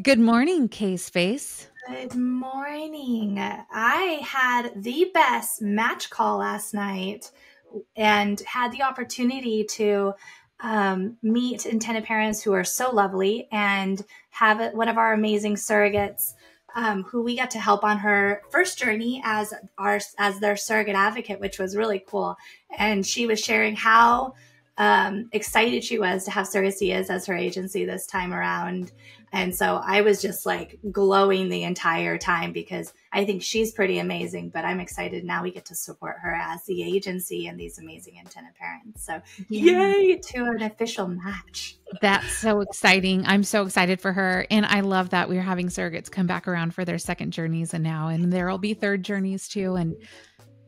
Good morning, Case Face. Good morning. I had the best match call last night and had the opportunity to meet intended parents who are so lovely and have one of our amazing surrogates who we got to help on her first journey as their surrogate advocate, which was really cool. And she was sharing how excited she was to have Surrogacy as her agency this time around. And so I was just like glowing the entire time because I think she's pretty amazing, but I'm excited now we get to support her as the agency and these amazing intended parents. So yay to an official match. That's so exciting. I'm so excited for her. And I love that we're having surrogates come back around for their second journeys and there'll be third journeys too. And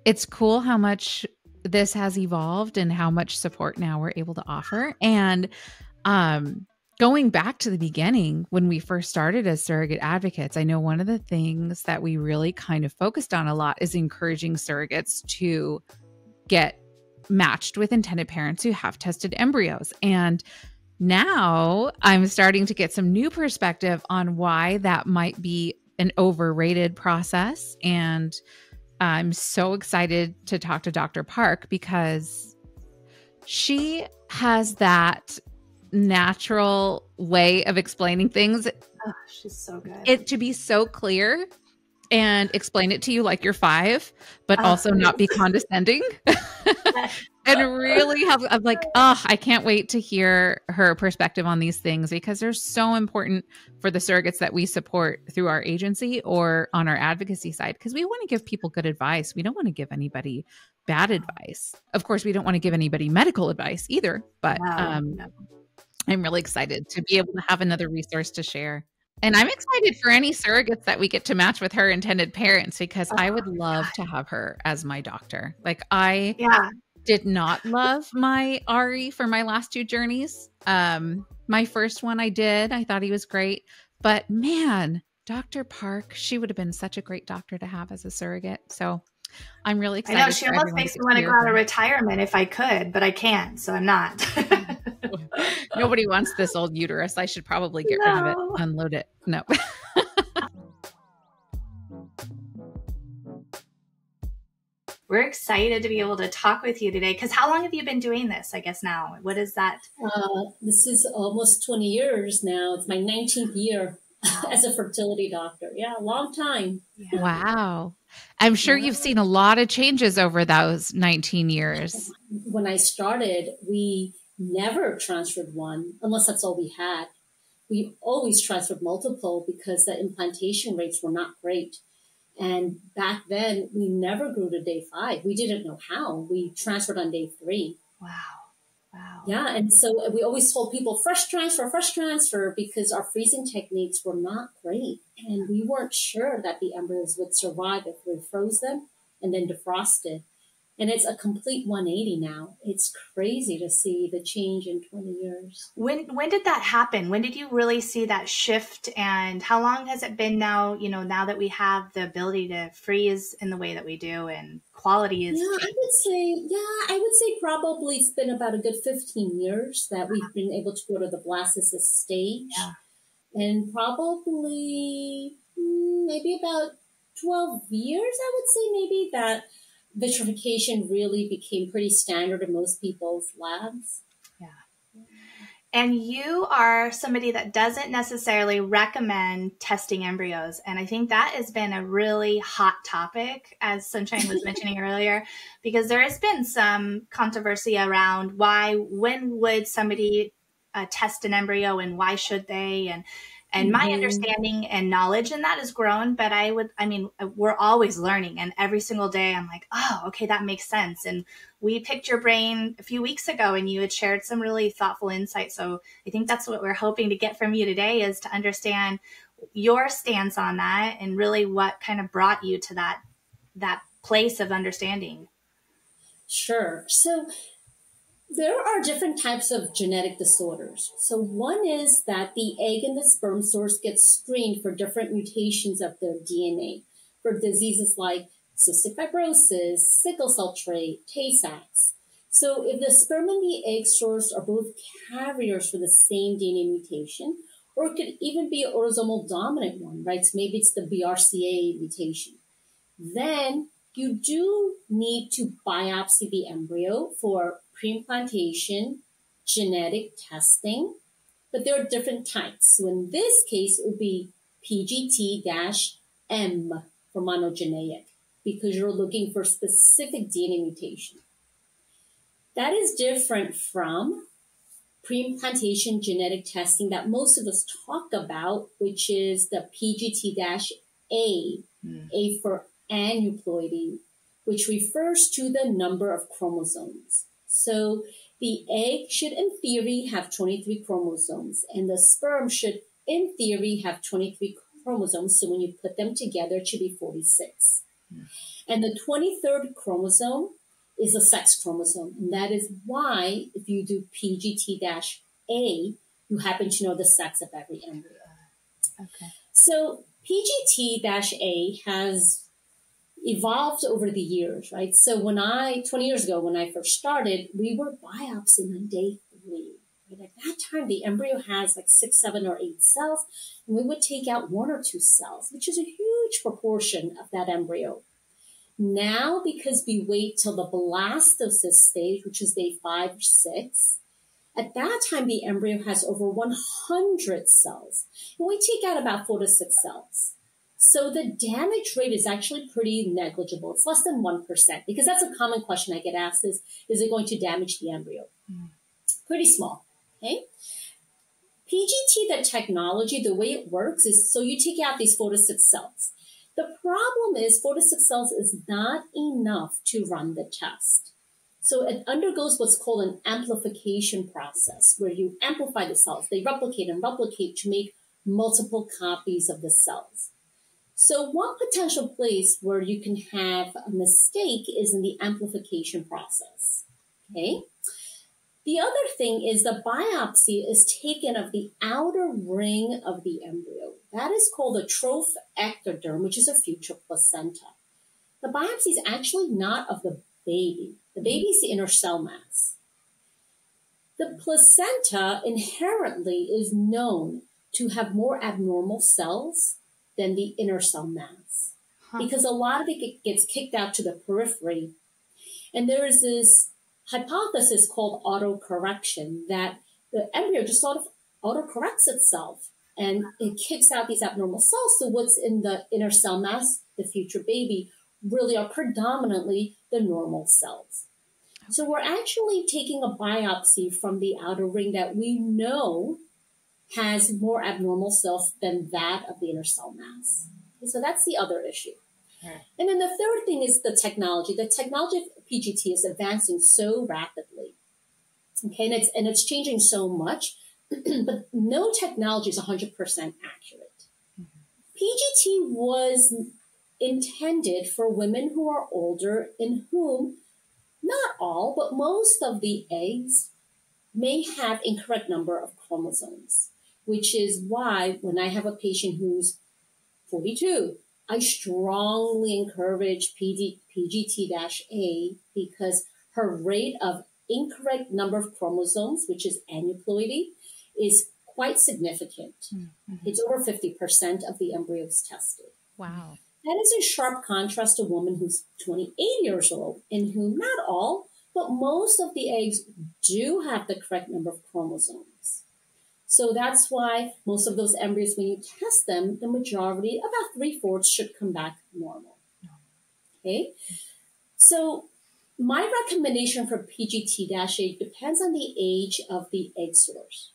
it's cool how much this has evolved and how much support now we're able to offer. And going back to the beginning, when we first started as surrogate advocates, I know one of the things that we really kind of focused on a lot is encouraging surrogates to get matched with intended parents who have tested embryos. And now I'm starting to get some new perspective on why that might be an overrated process. And I'm so excited to talk to Dr. Park because she has that natural way of explaining things. Oh, she's so good. It to be so clear and explain it to you like you're 5, but also not be condescending. And really I'm like, I can't wait to hear her perspective on these things because they're so important for the surrogates that we support through our agency or on our advocacy side, because we want to give people good advice. We don't want to give anybody bad advice. Of course, we don't want to give anybody medical advice either, but I'm really excited to be able to have another resource to share. And I'm excited for any surrogates that we get to match with her intended parents because I would love to have her as my doctor. Like I did not love my Ari for my last 2 journeys. My first one I did. I thought he was great. But man, Dr. Park, she would have been such a great doctor to have as a surrogate. So I'm really excited. I know, she almost makes me want to go out of retirement if I could, but I can't, so I'm not. Nobody wants this old uterus. I should probably get rid of it, unload it. No. We're excited to be able to talk with you today because how long have you been doing this, I guess now? What is that? This is almost 20 years now. It's my 19th year as a fertility doctor. Yeah, a long time. Yeah. Wow. I'm sure you've seen a lot of changes over those 19 years. When I started, we never transferred one unless that's all we had. We always transferred multiple because the implantation rates were not great. And back then, we never grew to day 5. We didn't know how. We transferred on day 3. Wow. Wow. Yeah. And so we always told people fresh transfer, because our freezing techniques were not great. And we weren't sure that the embryos would survive if we froze them and then defrosted. And it's a complete 180 now. It's crazy to see the change in 20 years. When did that happen? When did you really see that shift? And how long has it been now, now that we have the ability to freeze in the way that we do and quality is changing? I would say probably it's been about a good 15 years that we've been able to go to the blastocyst stage. Yeah. And probably maybe about 12 years, I would say maybe that vitrification really became pretty standard in most people's labs. Yeah. And you are somebody that doesn't necessarily recommend testing embryos. And I think that has been a really hot topic, as Sunshine was mentioning earlier, because there has been some controversy around when would somebody test an embryo and why should they? And my understanding and knowledge in that has grown, but we're always learning. And every single day I'm like, oh, okay, that makes sense. And we picked your brain a few weeks ago and you had shared some really thoughtful insights. So I think that's what we're hoping to get from you today is to understand your stance on that and really what kind of brought you to that place of understanding. Sure. So there are different types of genetic disorders. So one is that the egg and the sperm source gets screened for different mutations of their DNA for diseases like cystic fibrosis, sickle cell trait, Tay-Sachs. So if the sperm and the egg source are both carriers for the same DNA mutation, or it could even be an autosomal dominant one, right? So maybe it's the BRCA mutation. Then you do need to biopsy the embryo for preimplantation genetic testing, but there are different types. So in this case, it would be PGT-M for monogenetic, because you're looking for specific DNA mutation. That is different from preimplantation genetic testing that most of us talk about, which is the PGT-A, A for aneuploidy, which refers to the number of chromosomes. So the egg should, in theory, have 23 chromosomes, and the sperm should, in theory, have 23 chromosomes. So when you put them together, it should be 46. And the 23rd chromosome is a sex chromosome. And that is why, if you do PGT-A, you happen to know the sex of every embryo. Okay. So PGT-A has evolved over the years, right? So 20 years ago, when I first started, we were biopsying on day 3. Right? At that time, the embryo has like 6, 7, or 8 cells, and we would take out 1 or 2 cells, which is a huge proportion of that embryo. Now, because we wait till the blastocyst stage, which is day 5 or 6, at that time, the embryo has over 100 cells, and we take out about 4 to 6 cells. So the damage rate is actually pretty negligible. It's less than 1%, because that's a common question I get asked is it going to damage the embryo? Pretty small, okay? PGT, the technology, the way it works is, so you take out these 4 to 6 cells. The problem is 4 to 6 cells is not enough to run the test. So it undergoes what's called an amplification process, where you amplify the cells. They replicate and replicate to make multiple copies of the cells. So one potential place where you can have a mistake is in the amplification process, okay? The other thing is the biopsy is taken of the outer ring of the embryo. That is called the troph ectoderm, which is a future placenta. The biopsy is actually not of the baby. The baby is the inner cell mass. The placenta inherently is known to have more abnormal cells than the inner cell mass, because a lot of it gets kicked out to the periphery. And there is this hypothesis called autocorrection, that the embryo just sort of autocorrects itself and it kicks out these abnormal cells. So what's in the inner cell mass, the future baby, really are predominantly the normal cells. So we're actually taking a biopsy from the outer ring that we know has more abnormal cells than that of the inner cell mass. So that's the other issue. Right. And then the third thing is the technology. The technology of PGT is advancing so rapidly. Okay, and it's changing so much, but no technology is 100% accurate. PGT was intended for women who are older, in whom not all, but most of the eggs may have incorrect number of chromosomes, which is why when I have a patient who's 42, I strongly encourage PGT-A, because her rate of incorrect number of chromosomes, which is aneuploidy, is quite significant. It's over 50% of the embryos tested. Wow. That is in sharp contrast to a woman who's 28 years old, in whom not all, but most of the eggs do have the correct number of chromosomes. So that's why most of those embryos, when you test them, the majority, about 3/4, should come back normal. Okay? So my recommendation for PGT-A depends on the age of the egg source.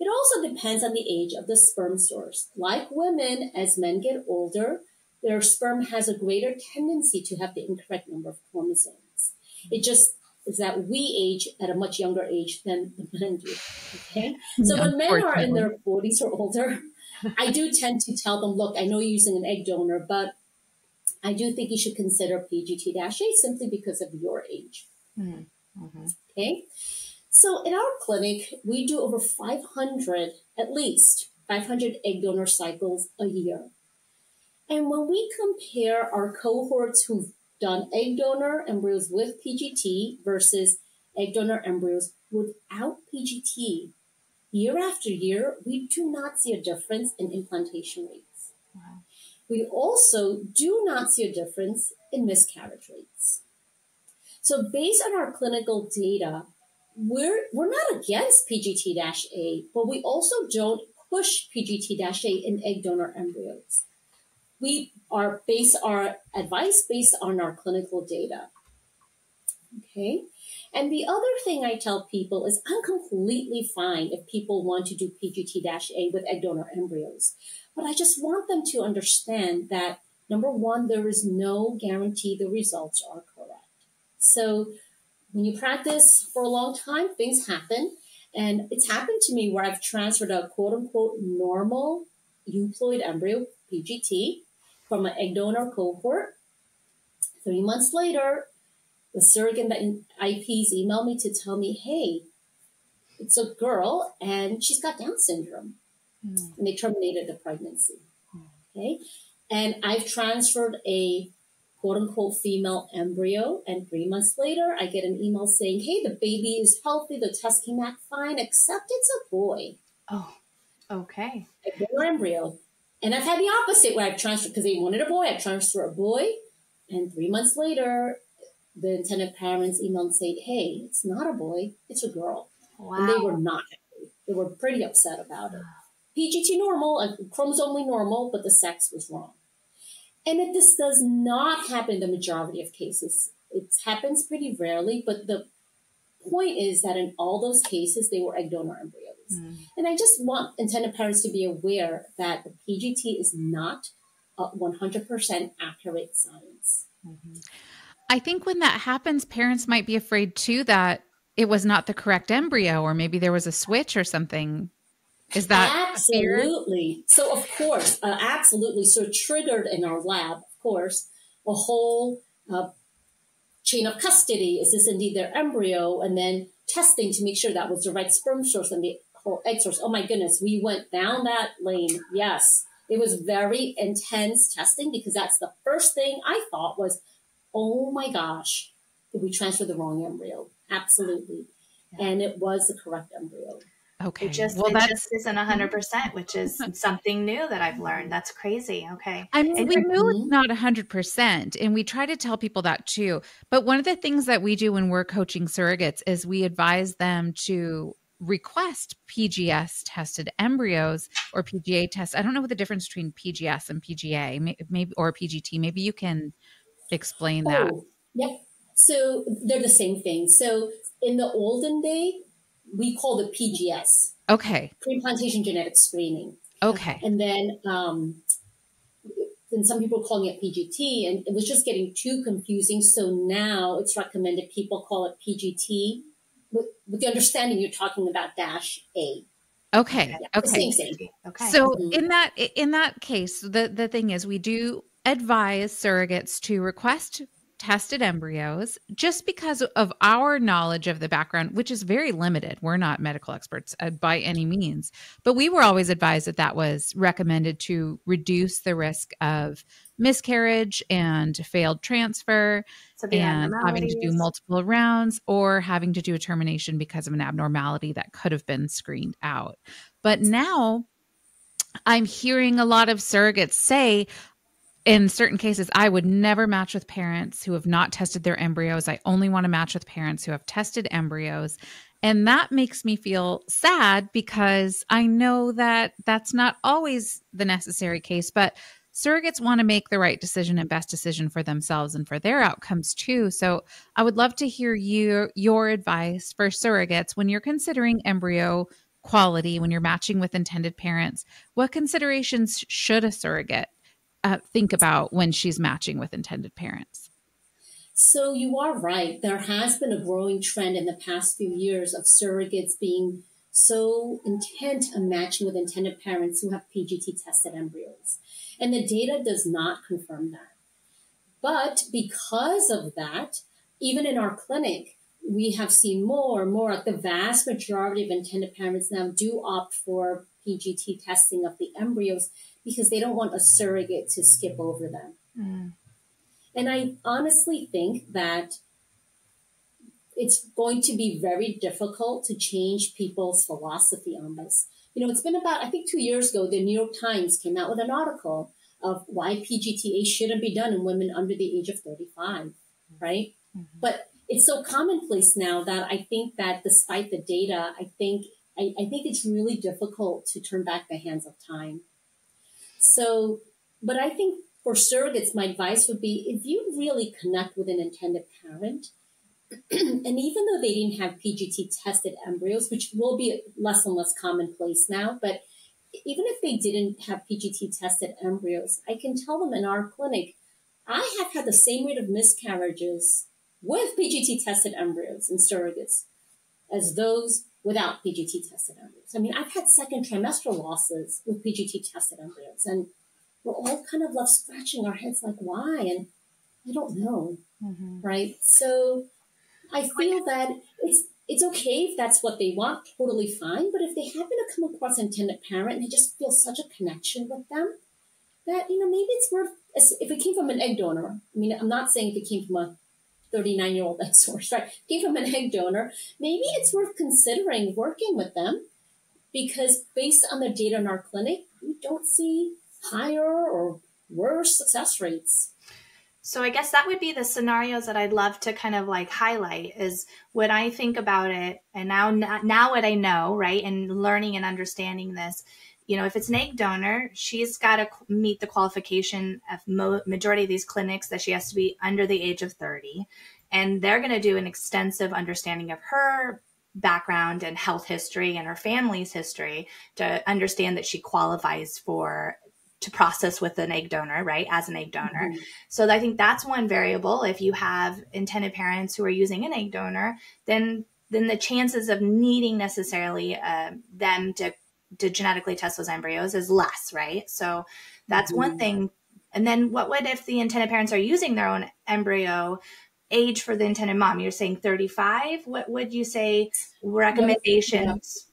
It also depends on the age of the sperm source. Like women, as men get older, their sperm has a greater tendency to have the incorrect number of chromosomes. It just is that we age at a much younger age than the men do. Okay? So when men are in their 40s or older, I do tend to tell them, look, I know you're using an egg donor, but I do think you should consider PGT-A simply because of your age. Okay? So in our clinic, we do over 500, at least 500 egg donor cycles a year. And when we compare our cohorts who've done egg donor embryos with PGT versus egg donor embryos without PGT, year after year, we do not see a difference in implantation rates. Wow. We also do not see a difference in miscarriage rates. So based on our clinical data, we're not against PGT-A, but we also don't push PGT-A in egg donor embryos. We are base our advice based on our clinical data. Okay. And the other thing I tell people is I'm completely fine if people want to do PGT-A with egg donor embryos. But I just want them to understand that, number one, there is no guarantee the results are correct. So when you practice for a long time, things happen. And it's happened to me where I've transferred a quote unquote normal euploid embryo, PGT, from an egg donor cohort. 3 months later, the surrogate IPs emailed me to tell me, hey, it's a girl and she's got Down syndrome. And they terminated the pregnancy. Okay. And I've transferred a quote unquote female embryo. And 3 months later, I get an email saying, hey, the baby is healthy. The test came back fine, except it's a boy. Oh, okay. A donor embryo. And I've had the opposite where I've transferred, because they wanted a boy, I transferred a boy. And 3 months later, the intended parents emailed and said, hey, it's not a boy, it's a girl. Wow. And they were not happy. They were pretty upset about it. PGT normal, chromosomally normal, but the sex was wrong. And this does not happen in the majority of cases. It happens pretty rarely, but the point is that in all those cases, they were egg donor embryos. And I just want intended parents to be aware that the PGT is not a 100% accurate science. I think when that happens, parents might be afraid too that it was not the correct embryo, or maybe there was a switch or something. Is that absolutely? So of course, absolutely. So it triggered in our lab, of course, a whole chain of custody. Is this indeed their embryo? And then testing to make sure that was the right sperm source and the whole egg source. Oh my goodness, we went down that lane. Yes, it was very intense testing, because that's the first thing I thought was, oh my gosh, did we transfer the wrong embryo? Absolutely. And it was the correct embryo. Okay. It just isn't 100%, which is something new that I've learned. That's crazy. Okay. I mean, we knew it's not 100%, and we try to tell people that too. But one of the things that we do when we're coaching surrogates is we advise them to request PGS tested embryos or PGA tests. I don't know what the difference between PGS and PGA, maybe, or PGT. Maybe you can explain that. Yep. So they're the same thing. So in the olden day, we called it PGS. Okay. Pre-implantation genetic screening. Okay. And then some people were calling it PGT, and it was just getting too confusing. So now it's recommended people call it PGT with the understanding you're talking about -A. Okay. Yeah, Okay. Same. Okay. So in that case, the thing is, we do advise surrogates to request tested embryos just because of our knowledge of the background, which is very limited. We're not medical experts by any means, but we were always advised that was recommended to reduce the risk of miscarriage and failed transfer, and having to do multiple rounds, or having to do a termination because of an abnormality that could have been screened out. But now I'm hearing a lot of surrogates say, in certain cases, I would never match with parents who have not tested their embryos. I only want to match with parents who have tested embryos. And that makes me feel sad, because I know that that's not always the necessary case, but surrogates want to make the right decision and best decision for themselves and for their outcomes too. So I would love to hear your advice for surrogates when you're considering embryo quality, when you're matching with intended parents. What considerations should a surrogate think about when she's matching with intended parents? So you are right. There has been a growing trend in the past few years of surrogates being so intent on matching with intended parents who have PGT tested embryos. And the data does not confirm that. But because of that, even in our clinic, we have seen more and more, like the vast majority of intended parents now do opt for PGT testing of the embryos, because they don't want a surrogate to skip over them. And I honestly think that it's going to be very difficult to change people's philosophy on this. It's been about, I think 2 years ago, the New York Times came out with an article of why PGTA shouldn't be done in women under the age of 35, right? Mm-hmm. But it's so commonplace now that I think that despite the data, I think it's really difficult to turn back the hands of time. So, but I think for surrogates, my advice would be if you really connect with an intended parent, and even though they didn't have PGT tested embryos, which will be less and less commonplace now, but even if they didn't have PGT tested embryos, I can tell them in our clinic, I have had the same rate of miscarriages with PGT tested embryos and surrogates as those without PGT tested embryos. I mean, I've had second trimestral losses with PGT tested embryos, and we're all kind of left scratching our heads like, why? And I don't know, right? So I feel that it's okay if that's what they want, totally fine. But if they happen to come across an intended parent and they just feel such a connection with them, that, maybe it's worth, if it came from an egg donor. I mean, I'm not saying if it came from a 39-year-old egg source, right? If it came from an egg donor, maybe it's worth considering working with them, because based on the data in our clinic, we don't see higher or worse success rates. So I guess that would be the scenarios that I'd love to kind of like highlight is when I think about it, and now what I know, right, and learning and understanding this, if it's an egg donor, she's got to meet the qualification of majority of these clinics that she has to be under the age of 30. And they're going to do an extensive understanding of her background and health history and her family's history to understand that she qualifies to process with an egg donor, right, as an egg donor. Mm-hmm. So I think that's one variable. If you have intended parents who are using an egg donor, then the chances of needing necessarily them to genetically test those embryos is less, right? So that's one thing. And then what would if the intended parents are using their own embryo? Age for the intended mom, you're saying 35? What would you say recommendations?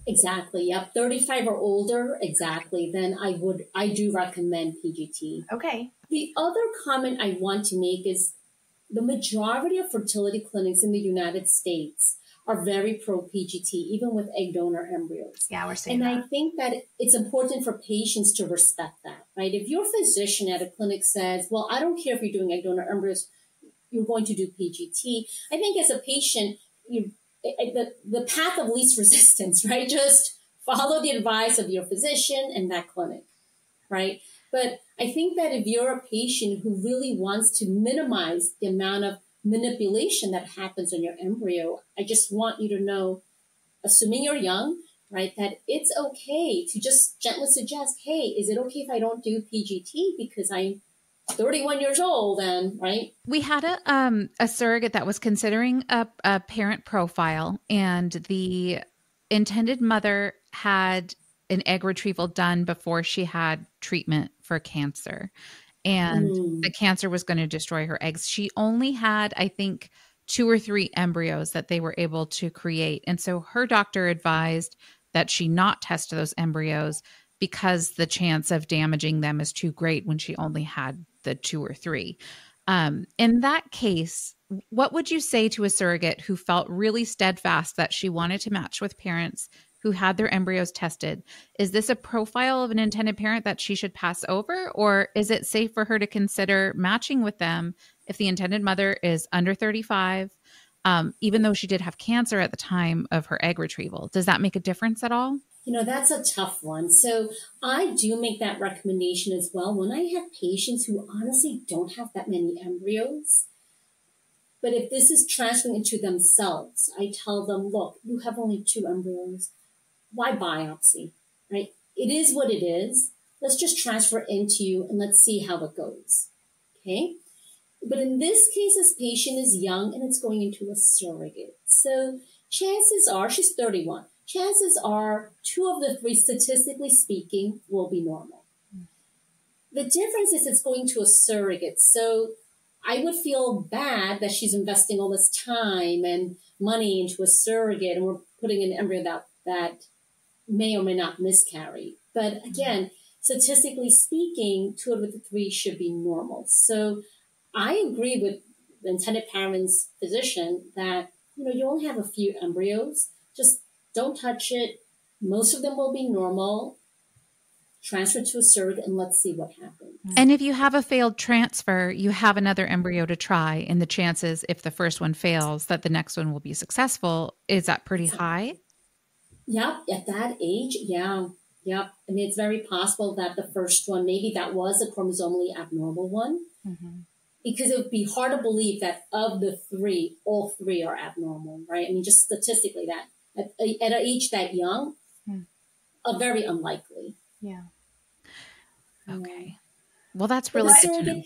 Exactly. Yep. 35 or older. Exactly. Then I do recommend PGT. Okay. The other comment I want to make is the majority of fertility clinics in the United States are very pro PGT, even with egg donor embryos. Yeah, we're saying that. I think that it's important for patients to respect that, right? If your physician at a clinic says, well, I don't care if you're doing egg donor embryos, you're going to do PGT. I think as a patient, the path of least resistance, right? Just follow the advice of your physician and that clinic, right? But I think that if you're a patient who really wants to minimize the amount of manipulation that happens on your embryo, I just want you to know, assuming you're young, right, that it's okay to just gently suggest, hey, is it okay if I don't do PGT because I'm 31 years old, and right. We had a surrogate that was considering a parent profile, and the intended mother had an egg retrieval done before she had treatment for cancer, and the cancer was going to destroy her eggs. She only had, I think, 2 or 3 embryos that they were able to create. And so her doctor advised that she not test those embryos because the chance of damaging them is too great when she only had the 2 or 3. In that case, what would you say to a surrogate who felt really steadfast that she wanted to match with parents who had their embryos tested? Is this a profile of an intended parent that she should pass over, or is it safe for her to consider matching with them if the intended mother is under 35, even though she did have cancer at the time of her egg retrieval? Does that make a difference at all? That's a tough one. So I do make that recommendation as well. When I have patients who honestly don't have that many embryos, but if this is transferring into themselves, I tell them, look, you have only 2 embryos. Why biopsy, right? It is what it is. Let's just transfer it into you and let's see how it goes, okay? But in this case, this patient is young and it's going into a surrogate. So chances are, she's 31. Chances are 2 of the 3, statistically speaking, will be normal. The difference is it's going to a surrogate. So I would feel bad that she's investing all this time and money into a surrogate and we're putting an embryo that may or may not miscarry. But again, statistically speaking, 2 of the 3 should be normal. So I agree with the intended parent's physician that, you only have a few embryos. Just don't touch it. Most of them will be normal. Transfer to a surrogate and let's see what happens. And if you have a failed transfer, you have another embryo to try. And the chances, if the first one fails, that the next one will be successful. Is that pretty high? Yep. At that age, yeah. Yep. I mean, it's very possible that the first one, maybe that was a chromosomally abnormal one. Mm-hmm. Because it would be hard to believe that of the three, all three are abnormal, right? I mean, just statistically that at an age that young, very unlikely. Yeah. Okay. Well, that's really good to know.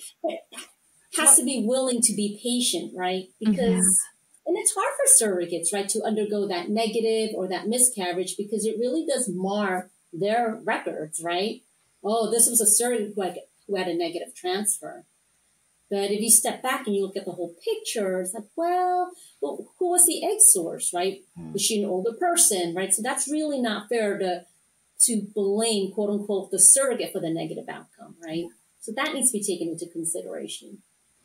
Has to be willing to be patient, right? Because, and it's hard for surrogates, right, to undergo that negative or that miscarriage because it really does mar their records, right? Oh, this was a surrogate who had a negative transfer. But if you step back and you look at the whole picture, it's like, well, who was the egg source, right? Was she an older person, right? So that's really not fair to blame, quote unquote, the surrogate for the negative outcome, right? So that needs to be taken into consideration.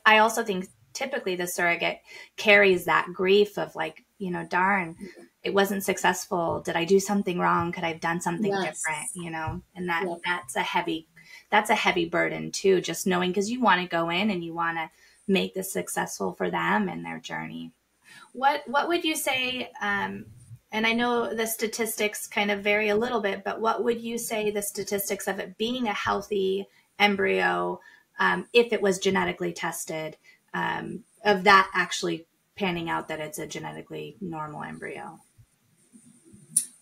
I also think typically the surrogate carries that grief of like, darn, it wasn't successful. Did I do something wrong? Could I have done something different, and that's a heavy burden too, just knowing, because you want to go in and you want to make this successful for them and their journey. What would you say, and I know the statistics kind of vary a little bit, but what would you say the statistics of it being a healthy embryo, if it was genetically tested, of that actually panning out that it's a genetically normal embryo?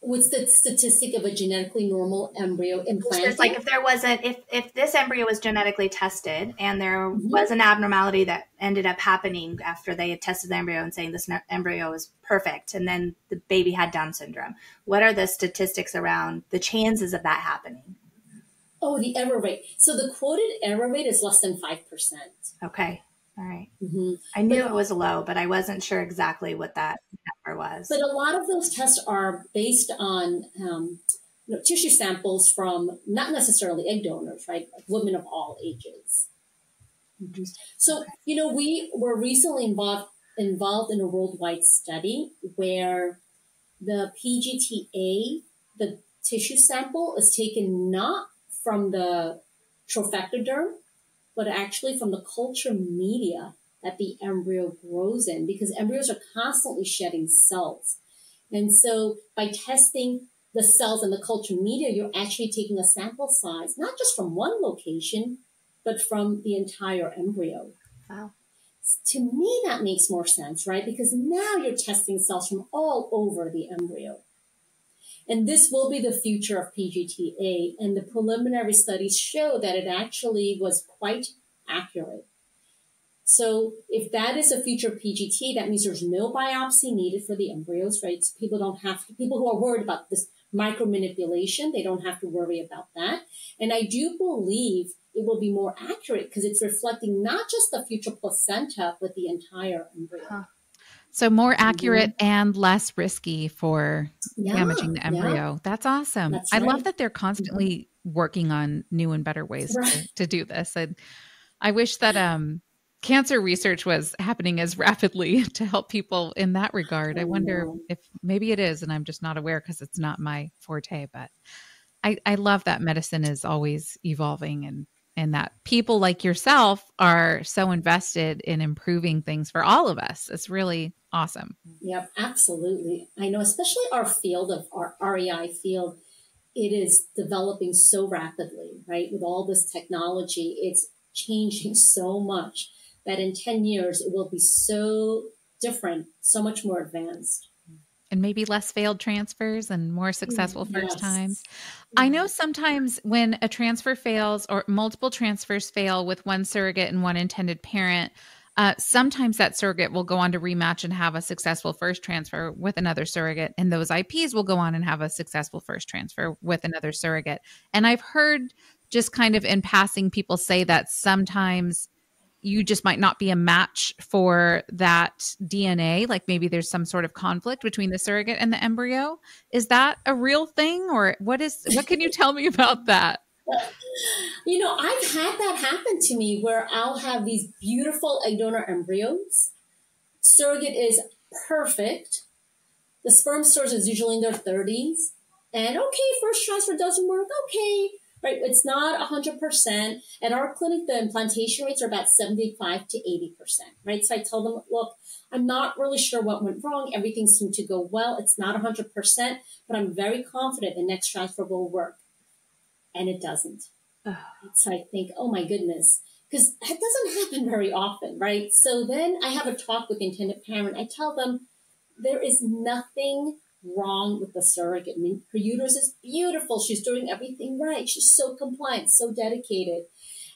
What's the statistic of a genetically normal embryo implanted? It's like if this embryo was genetically tested and there was an abnormality that ended up happening after they had tested the embryo and saying this embryo is perfect, and then the baby had Down syndrome, what are the statistics around the chances of that happening? Oh, the error rate. So the quoted error rate is less than 5%. Okay. All right. I knew it was low, but I wasn't sure exactly what that number was. But a lot of those tests are based on tissue samples from not necessarily egg donors, right? Like women of all ages. So, we were recently involved in a worldwide study where the PGTA, the tissue sample, is taken not from the trophectoderm, but actually from the culture media that the embryo grows in, because embryos are constantly shedding cells. And so by testing the cells in the culture media, you're actually taking a sample size, not just from one location, but from the entire embryo. Wow. To me, that makes more sense, right? Because now you're testing cells from all over the embryo. And this will be the future of PGTA. And the preliminary studies show that it actually was quite accurate. So if that is a future PGT, that means there's no biopsy needed for the embryos, right? So people who are worried about this micromanipulation, they don't have to worry about that. And I do believe it will be more accurate because it's reflecting not just the future placenta, but the entire embryo. Huh. So more accurate and less risky for damaging the embryo. Yeah. That's awesome. That's right. I love that they're constantly working on new and better ways to do this. And I wish that cancer research was happening as rapidly to help people in that regard. I wonder if maybe it is, and I'm just not aware because it's not my forte. But I love that medicine is always evolving and that people like yourself are so invested in improving things for all of us. It's really awesome. Yep, absolutely. I know, especially our field of our REI field, it is developing so rapidly, right? With all this technology, it's changing so much that in 10 years, it will be so different, so much more advanced. And maybe less failed transfers and more successful first times. I know sometimes when a transfer fails or multiple transfers fail with one surrogate and one intended parent, sometimes that surrogate will go on to rematch and have a successful first transfer with another surrogate. And those IPs will go on and have a successful first transfer with another surrogate. And I've heard just kind of in passing people say that sometimes you just might not be a match for that DNA. Like maybe there's some sort of conflict between the surrogate and the embryo. Is that a real thing, or what can you tell me about that? You know, I've had that happen to me where I'll have these beautiful egg donor embryos. Surrogate is perfect. The sperm source is usually in their 30s. And okay, first transfer doesn't work. Okay, right? It's not 100%. At our clinic, the implantation rates are about 75 to 80%, right? So I tell them, look, I'm not really sure what went wrong. Everything seemed to go well. It's not 100%, but I'm very confident the next transfer will work. And it doesn't. So I think, oh my goodness, because that doesn't happen very often, right? So then I have a talk with the intended parent. I tell them there is nothing wrong with the surrogate. I mean, her uterus is beautiful. She's doing everything right. She's so compliant, so dedicated.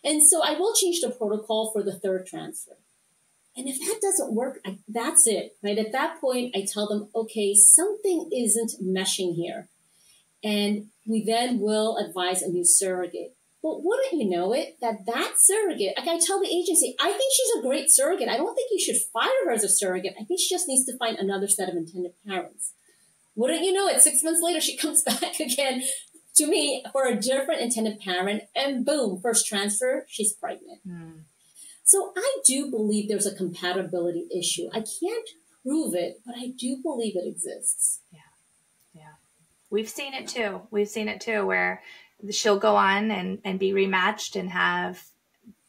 And so I will change the protocol for the third transfer. And if that doesn't work, that's it, right? At that point, I tell them, okay, something isn't meshing here. And we then will advise a new surrogate. But wouldn't you know it, that surrogate, like I tell the agency, I think she's a great surrogate. I don't think you should fire her as a surrogate. I think she just needs to find another set of intended parents. Wouldn't you know it, 6 months later, she comes back again to me for a different intended parent, and boom, first transfer, she's pregnant. So I do believe there's a compatibility issue. I can't prove it, but I do believe it exists. Yeah. We've seen it too, where she'll go on and be rematched and have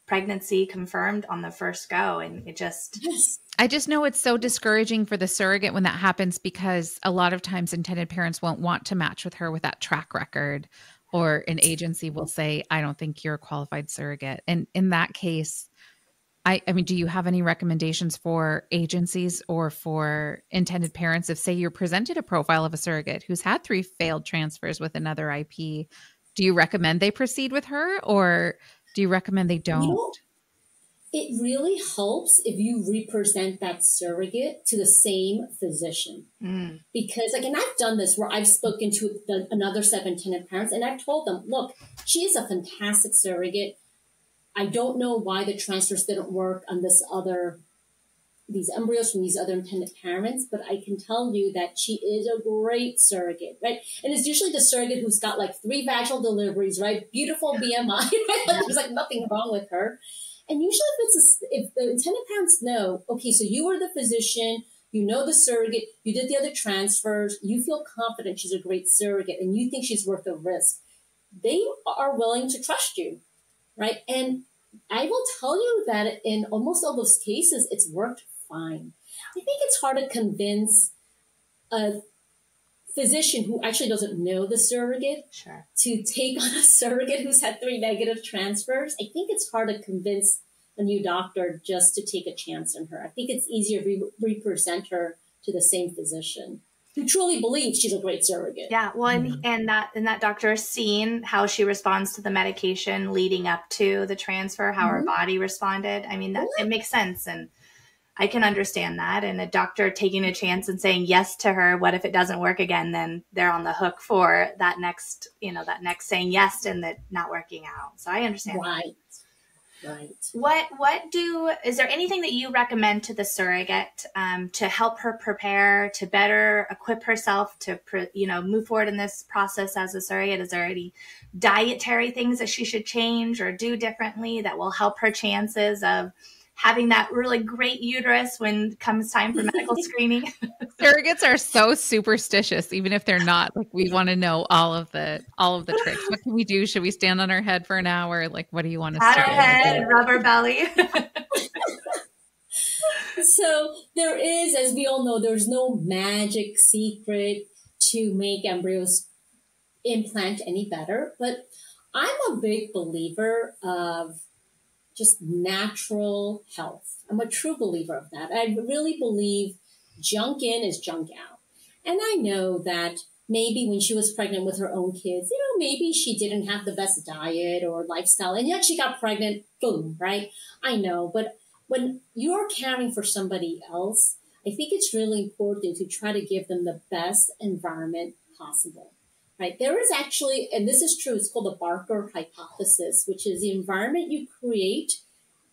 pregnancy confirmed on the first go. And it just... Yes. I just know it's so discouraging for the surrogate when that happens, because a lot of times intended parents won't want to match with her with that track record, or an agency will say, I don't think you're a qualified surrogate. And in that case, I mean, do you have any recommendations for agencies or for intended parents if, say, you're presented a profile of a surrogate who's had 3 failed transfers with another IP? Do you recommend they proceed with her, or do you recommend they don't? You know, it really helps if you represent that surrogate to the same physician. Because, like, and I've done this where I've spoken to another set of intended parents, and I've told them, look, she is a fantastic surrogate. I don't know why the transfers didn't work on these embryos from these other intended parents, but I can tell you that she is a great surrogate, right? And it's usually the surrogate who's got like 3 vaginal deliveries, right? Beautiful BMI, right? There's like nothing wrong with her. And usually if the intended parents know, okay, so you are the physician, you know the surrogate, you did the other transfers, you feel confident she's a great surrogate, and you think she's worth the risk, they are willing to trust you, right? And I will tell you that in almost all those cases, it's worked fine. I think it's hard to convince a physician who actually doesn't know the surrogate to take on a surrogate who's had 3 negative transfers. I think it's hard to convince a new doctor just to take a chance on her. I think it's easier to represent her to the same physician who truly believes she's a great surrogate. Yeah, well, and that doctor has seen how she responds to the medication leading up to the transfer, how her body responded. I mean, it makes sense, and I can understand that. And a doctor taking a chance and saying yes to her, what if it doesn't work again? Then they're on the hook for that next saying yes and that not working out. So I understand. Right. Is there anything that you recommend to the surrogate to help her prepare, to better equip herself to, move forward in this process as a surrogate? Is there any dietary things that she should change or do differently that will help her chances of having that really great uterus when it comes time for medical screening? Surrogates are so superstitious, even if they're not. Like, we want to know all of the tricks. What can we do? Should we stand on our head for an hour? Like, what do you want us to do? Pat our head, rub our belly. So there is, as we all know, there's no magic secret to make embryos implant any better. But I'm a big believer of just natural health. I'm a true believer of that. I really believe junk in is junk out. And I know that maybe when she was pregnant with her own kids, maybe she didn't have the best diet or lifestyle, and yet she got pregnant, boom, right? I know, but when you're caring for somebody else, I think it's really important to try to give them the best environment possible. Right. There is actually, and this is true, it's called the Barker hypothesis, which is the environment you create,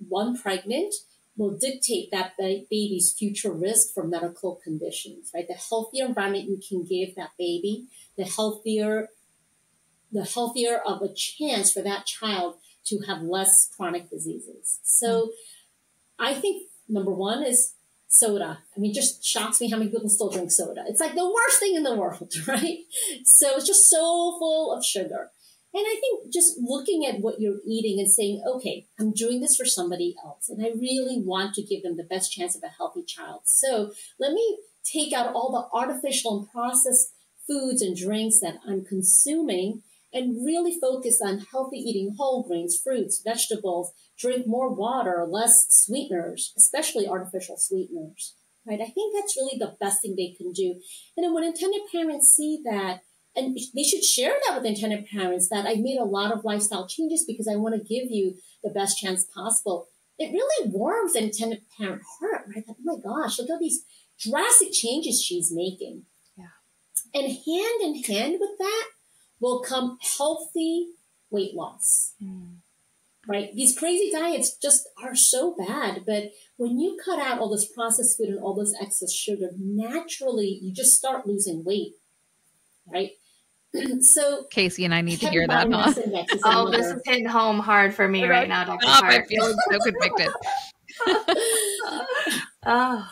one pregnant, will dictate that baby's future risk for medical conditions, right? The healthier environment you can give that baby, the healthier of a chance for that child to have less chronic diseases. So I think number one is soda. I mean, it just shocks me how many people still drink soda. It's like the worst thing in the world, right? So it's just so full of sugar. And I think just looking at what you're eating and saying, okay, I'm doing this for somebody else, and I really want to give them the best chance of a healthy child. So let me take out all the artificial and processed foods and drinks that I'm consuming and really focus on healthy eating, whole grains, fruits, vegetables, drink more water, less sweeteners, especially artificial sweeteners, right? I think that's really the best thing they can do. And then when intended parents see that, and they should share that with intended parents, that I made a lot of lifestyle changes because I want to give you the best chance possible. It really warms the intended parent heart, right? That, oh my gosh, look at these drastic changes she's making. Yeah. And hand in hand with that will come healthy weight loss, right? These crazy diets just are so bad. But when you cut out all this processed food and all this excess sugar, naturally you just start losing weight, right? So Casey and I need to hear that, huh? Oh, this is hitting home hard for me right now, Dr. Stop, Hart. I feel so convicted. Oh,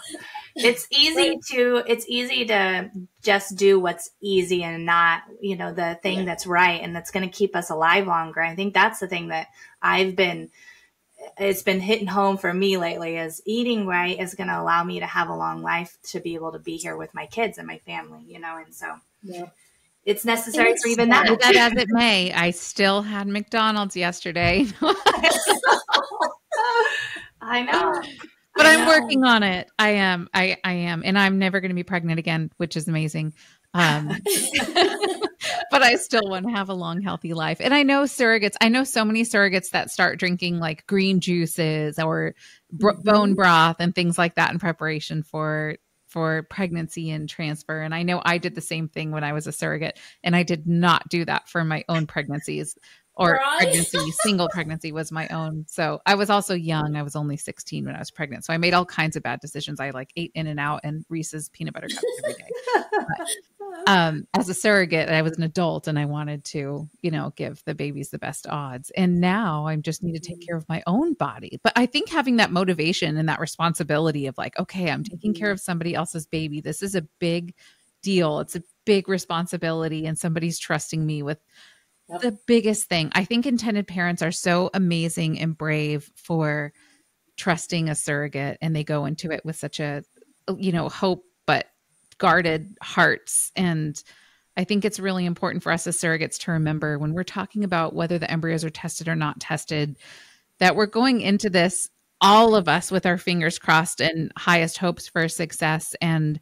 it's easy to just do what's easy and not, the thing that's right and that's going to keep us alive longer. I think that's the thing that it's been hitting home for me lately, is eating right is going to allow me to have a long life, to be able to be here with my kids and my family, and so it's necessary for even that. Be that as it may, I still had McDonald's yesterday. I know. But I'm working on it. I am. And I'm never going to be pregnant again, which is amazing. But I still want to have a long, healthy life. And I know surrogates. I know so many surrogates that start drinking like green juices or bone broth and things like that in preparation for pregnancy and transfer. And I know I did the same thing when I was a surrogate, and I did not do that for my own pregnancies. Or pregnancy, single pregnancy was my own. So I was also young. I was only 16 when I was pregnant. So I made all kinds of bad decisions. I ate In-N-Out and Reese's peanut butter cups every day. But, as a surrogate, I was an adult and I wanted to, give the babies the best odds. And now I just need to take care of my own body. But I think having that motivation and that responsibility of like, okay, I'm taking care of somebody else's baby. This is a big deal. It's a big responsibility, and somebody's trusting me with the biggest thing. I think intended parents are so amazing and brave for trusting a surrogate, and they go into it with such a, hope, but guarded hearts. And I think it's really important for us as surrogates to remember when we're talking about whether the embryos are tested or not tested, that we're going into this, all of us, with our fingers crossed and highest hopes for success. And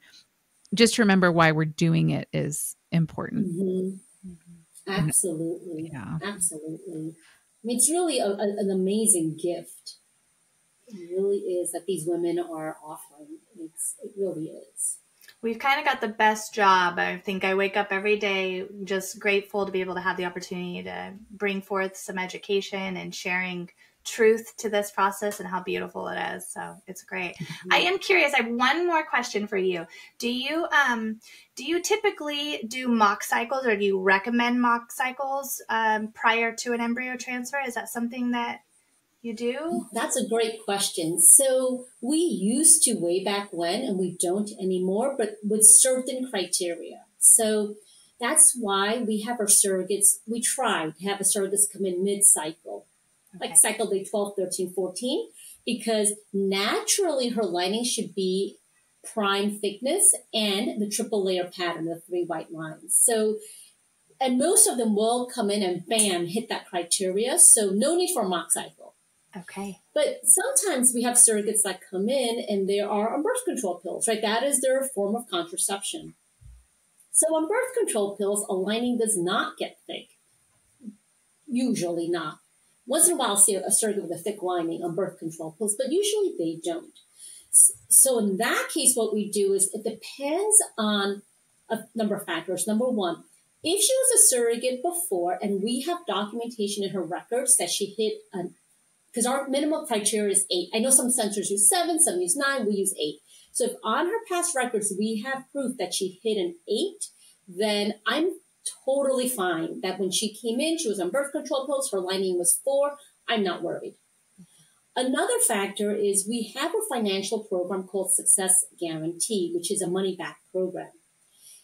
just remember why we're doing it is important. Mm-hmm. Absolutely. Yeah. Absolutely. I mean, it's really an amazing gift. It really is, that these women are offering. It really is. We've kind of got the best job. I think I wake up every day just grateful to be able to have the opportunity to bring forth some education and sharing truth to this process and how beautiful it is. So it's great. Mm-hmm. I am curious. I have one more question for you. Do you typically do mock cycles, or do you recommend mock cycles prior to an embryo transfer? Is that something that you do? That's a great question. So we used to way back when, and we don't anymore, but with certain criteria. So that's why we have our surrogates. We try to have a surrogates come in mid-cycle. Like cycle day 12, 13, 14, because naturally her lining should be prime thickness and the triple layer pattern of 3 white lines. So, and most of them will come in and bam, hit that criteria. So no need for a mock cycle. Okay. But sometimes we have surrogates that come in and they are on birth control pills, right? That is their form of contraception. So on birth control pills, a lining does not get thick. Usually not. Once in a while, I'll see a surrogate with a thick lining on birth control pills, but usually they don't. So in that case, what we do is it depends on a number of factors. Number one, if she was a surrogate before and we have documentation in her records that she hit because our minimum criteria is 8. I know some centers use 7, some use 9, we use 8. So if on her past records we have proof that she hit an 8, then I'm totally fine that when she came in, she was on birth control pills, her lining was 4. I'm not worried. Another factor is we have a financial program called Success Guarantee, which is a money-back program.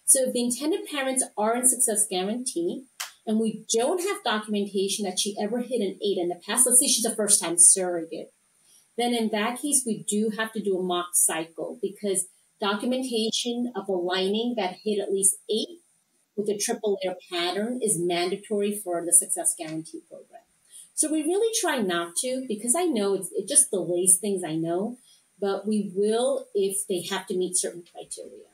So if the intended parents are in Success Guarantee and we don't have documentation that she ever hit an 8 in the past, let's say she's a first-time surrogate, then in that case, we do have to do a mock cycle because documentation of a lining that hit at least 8 with a triple layer pattern is mandatory for the Success Guarantee program. So we really try not to, because I know it just delays things, I know, but we will if they have to meet certain criteria.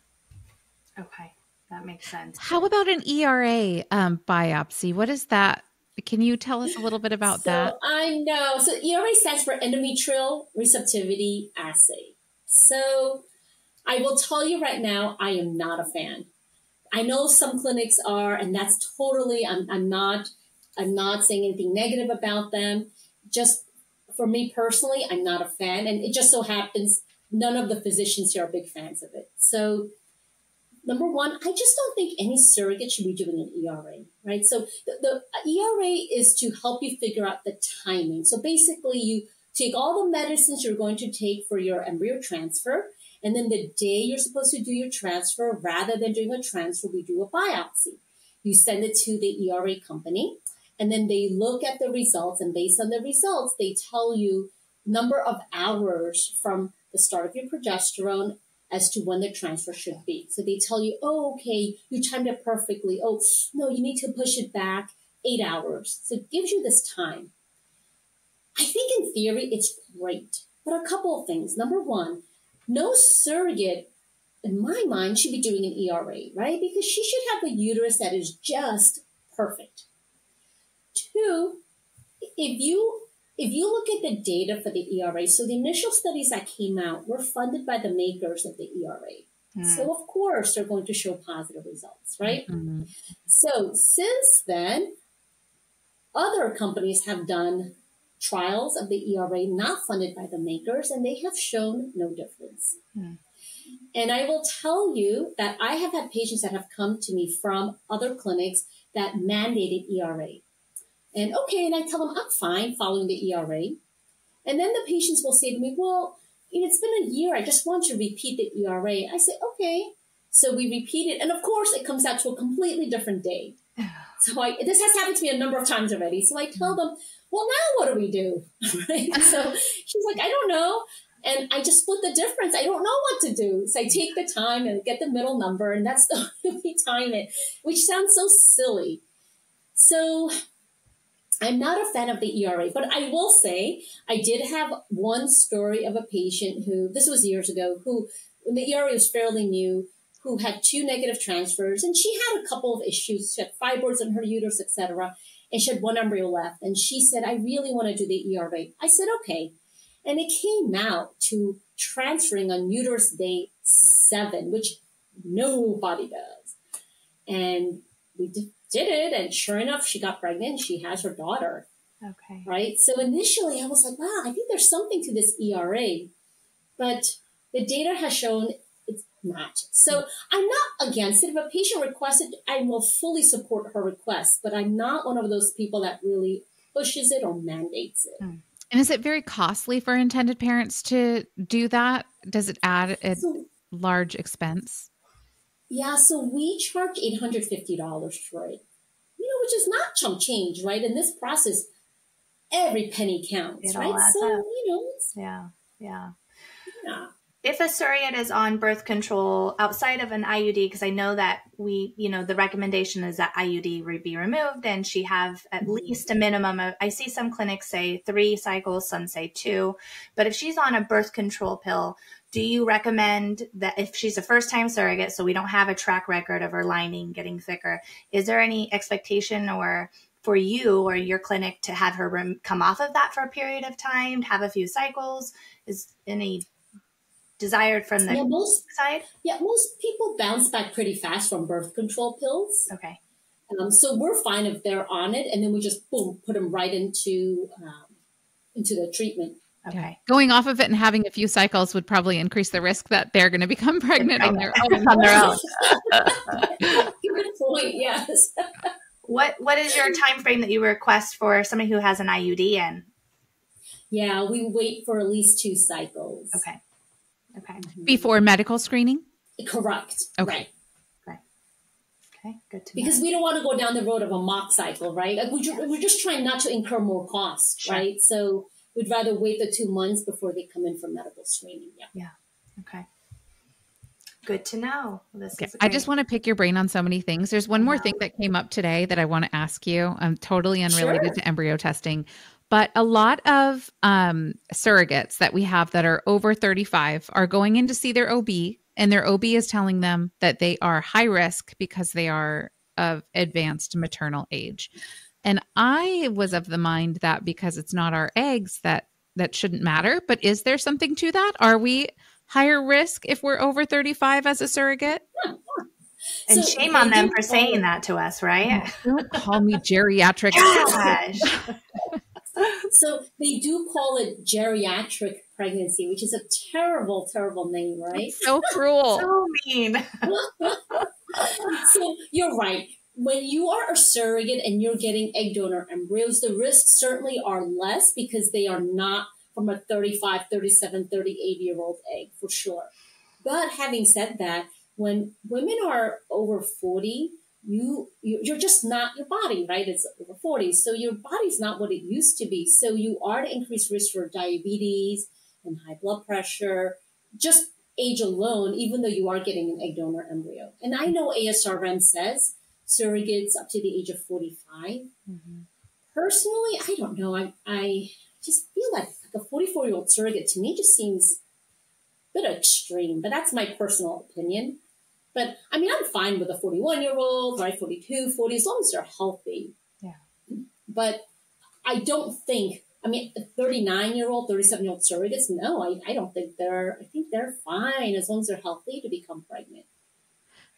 Okay, that makes sense. How about an ERA biopsy? What is that? Can you tell us a little bit about that? I know. So ERA stands for endometrial receptivity assay. So I will tell you right now, I am not a fan. I know some clinics are, and that's totally, I'm not saying anything negative about them. Just for me personally, I'm not a fan. And it just so happens none of the physicians here are big fans of it. So number one, I just don't think any surrogate should be doing an ERA, right? So the ERA is to help you figure out the timing. So basically you take all the medicines you're going to take for your embryo transfer, and then the day you're supposed to do your transfer, rather than doing a transfer, we do a biopsy. You send it to the ERA company, and then they look at the results, and based on the results, they tell you number of hours from the start of your progesterone as to when the transfer should be. So they tell you, oh, okay, you timed it perfectly. Oh, no, you need to push it back 8 hours. So it gives you this time. I think in theory, it's great. But a couple of things. Number one, no surrogate, in my mind, should be doing an ERA, right? Because she should have a uterus that is just perfect. Two, if you look at the data for the ERA, so the initial studies that came out were funded by the makers of the ERA. Mm. So, of course, they're going to show positive results, right? Mm-hmm. So since then, other companies have done trials of the ERA not funded by the makers, and they have shown no difference. Mm. And I will tell you that I have had patients that have come to me from other clinics that mandated ERA. And I tell them, I'm fine following the ERA. And then the patients will say to me, well, it's been a year. I just want to repeat the ERA. I say, okay. So we repeat it. And of course, it comes out to a completely different day. So this has happened to me a number of times already. So I tell them, well, now what do we do? Right? So she's like, I don't know. And I just split the difference. I don't know what to do. So I take the time and get the middle number. And that's the way we time it, which sounds so silly. So I'm not a fan of the ERA, but I will say I did have one story of a patient who, this was years ago, who, when the ERA was fairly new, who had 2 negative transfers, and she had a couple of issues. She had fibroids in her uterus, etc., and she had 1 embryo left. And she said, I really want to do the ERA. I said, okay. And it came out to transferring on uterus day 7, which nobody does. And we did it, and sure enough, she got pregnant. She has her daughter. Okay. Right? So initially, I was like, wow, I think there's something to this ERA. But the data has shown it's not. So I'm not against it. If a patient requests it, I will fully support her request. But I'm not one of those people that really pushes it or mandates it. And is it very costly for intended parents to do that? Does it add a large expense? Yeah, so we charge $850 for it, which is not chump change, right? In this process, every penny counts, right? So, Yeah. If a surrogate is on birth control outside of an IUD, because I know that the recommendation is that IUD be removed and she have at least a minimum of, I see some clinics say 3 cycles, some say 2, but if she's on a birth control pill, do you recommend that if she's a first-time surrogate, so we don't have a track record of her lining getting thicker, is there any expectation or for you or your clinic to have her come off of that for a period of time, have a few cycles? Is any desired from the side? Yeah, most people bounce back pretty fast from birth control pills. Okay. So we're fine if they're on it, and then we just, boom, put them right into the treatment. Okay. Yeah. Going off of it and having a few cycles would probably increase the risk that they're going to become pregnant on their own. Good point, yes. What is your time frame that you request for somebody who has an IUD in? Yeah, we wait for at least 2 cycles. Okay. Okay. Before medical screening? Correct. Okay. Right. Okay. Good to know. Because we don't want to go down the road of a mock cycle, right? Like we're just trying not to incur more costs, Sure. right? So we'd rather wait the 2 months before they come in for medical screening. Yeah. Okay. Good to know. This is I just want to pick your brain on so many things. There's one more thing that came up today that I want to ask you. Totally unrelated to embryo testing, but a lot of surrogates that we have that are over 35 are going in to see their OB, and their OB is telling them that they are high risk because they are of advanced maternal age. And I was of the mind that because it's not our eggs that shouldn't matter. But is there something to that? Are we higher risk if we're over 35 as a surrogate? And so shame on them for saying that to us, right? Don't call me geriatric. Gosh. So they do call it geriatric pregnancy, which is a terrible, terrible name, right? It's so cruel. So mean. So you're right. When you are a surrogate and you're getting egg donor embryos, the risks certainly are less because they are not from a 35, 37, 38-year-old egg, for sure. But having said that, when women are over 40, you're just not your body, right? It's over 40. So your body's not what it used to be. So you are at increased risk for diabetes and high blood pressure, just age alone, even though you are getting an egg donor embryo. And I know ASRM says surrogates up to the age of 45. Mm-hmm. Personally, I don't know. I just feel like a 44-year-old surrogate to me just seems a bit extreme, but that's my personal opinion. But I mean, I'm fine with a 41-year-old, right? 42, 40, as long as they're healthy. Yeah. But I don't think, I mean, 39-year-old, 37-year-old surrogates, no, I don't think I think they're fine as long as they're healthy to become pregnant.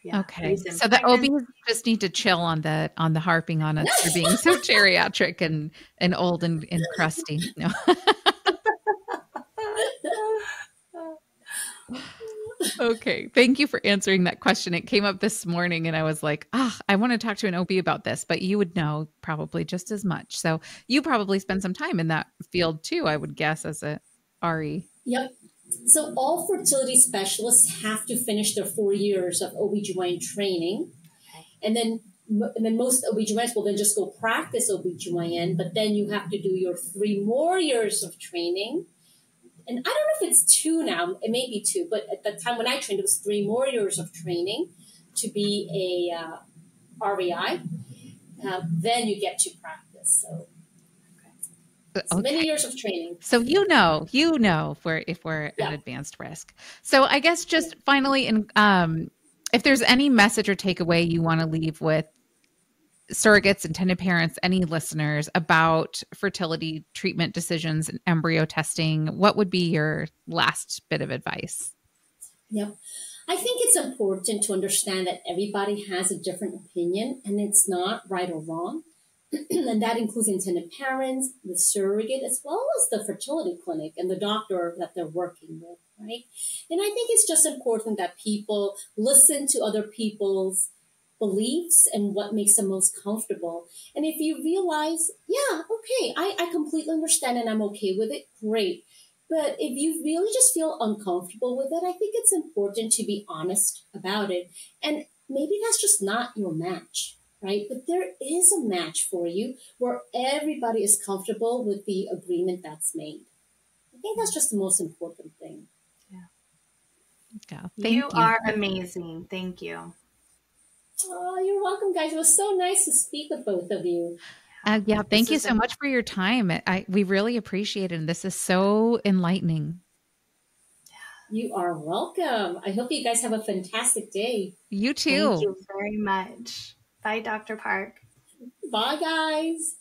Yeah, okay. So the OBs just need to chill on the harping on us for being so geriatric and old and crusty. No. Okay. Thank you for answering that question. It came up this morning and I was like, I want to talk to an OB about this, but you would know probably just as much. So you probably spend some time in that field too, I would guess, as a RE. Yep. So all fertility specialists have to finish their 4 years of OBGYN training. And then most OBGYNs will then just go practice OBGYN, but then you have to do your 3 more years of training. And I don't know if it's 2 now, it may be 2, but at the time when I trained, it was 3 more years of training to be a REI. Then you get to practice. So many years of training. So you know if we're at advanced risk. So I guess just finally, if there's any message or takeaway you want to leave with surrogates, intended parents, any listeners about fertility treatment decisions and embryo testing, what would be your last bit of advice? Yep. I think it's important to understand that everybody has a different opinion and it's not right or wrong. And that includes intended parents, the surrogate, as well as the fertility clinic and the doctor that they're working with, right? And I think it's just important that people listen to other people's beliefs and what makes them most comfortable. And if you realize, okay, I completely understand and I'm okay with it, great. But if you really just feel uncomfortable with it, I think it's important to be honest about it. And maybe that's just not your match, right? But there is a match for you where everybody is comfortable with the agreement that's made. I think that's just the most important thing. Yeah. Thank you. You are amazing. Thank you. Oh, you're welcome, guys. It was so nice to speak with both of you. Thank you so much for your time. We really appreciate it. And this is so enlightening. You are welcome. I hope you guys have a fantastic day. You too. Thank you very much. Bye, Dr. Park. Bye, guys.